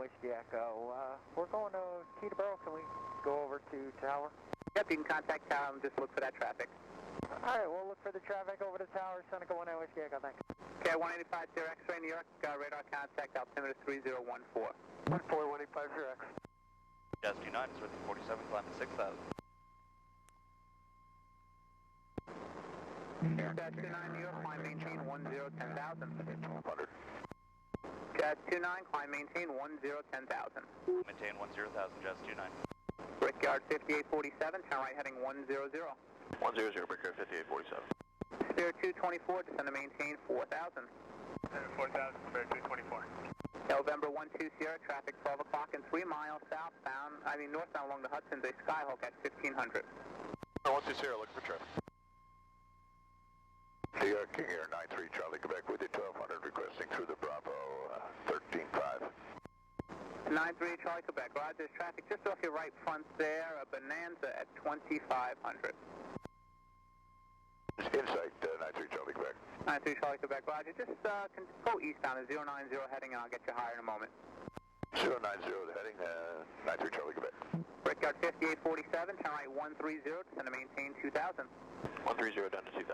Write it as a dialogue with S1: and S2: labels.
S1: Whiskey Echo. We're going to Teterboro. Can we go over to Tower?
S2: Yep, you can contact Tower and just look for that traffic.
S1: All right, we'll look for the traffic over to Tower. Seneca 19 Whiskey Echo, thanks.
S2: Okay, 185 X-ray New York, radar contact altimeter 3014.
S1: 14185 X.
S3: Jazz 29 is within 47, climbing 6,000.
S2: Jazz 29 New York, climb maintain 1010,000. Jazz 29, climb maintain 1010,000.
S3: Maintain 10,000, Jazz 29.
S2: Brickyard 5847, turn right heading 100.
S4: 100, Brickyard 5847.
S2: Spirit 224, descend to maintain 4,000.
S5: 4,000, Spirit 224.
S2: November 12 Sierra, traffic 12 o'clock and 3 miles northbound along the Hudson's a Skyhawk at 1500.
S4: 12 Sierra, looking for traffic. Sierra King Air 93 Charlie Quebec with you 1200, requesting through the Bravo 13.5.
S2: 93 Charlie Quebec, Roger, traffic just off your right front there, a Bonanza at 2500.
S4: Insight 93 Charlie Quebec.
S2: 93 Charlie Quebec, Roger, just go eastbound at 090 heading and I'll get you higher in a moment.
S4: 090 the heading, 93 Charlie Quebec.
S2: Brickyard 5847, turn right 130, descend to maintain 2000.
S4: 130 down to 2000.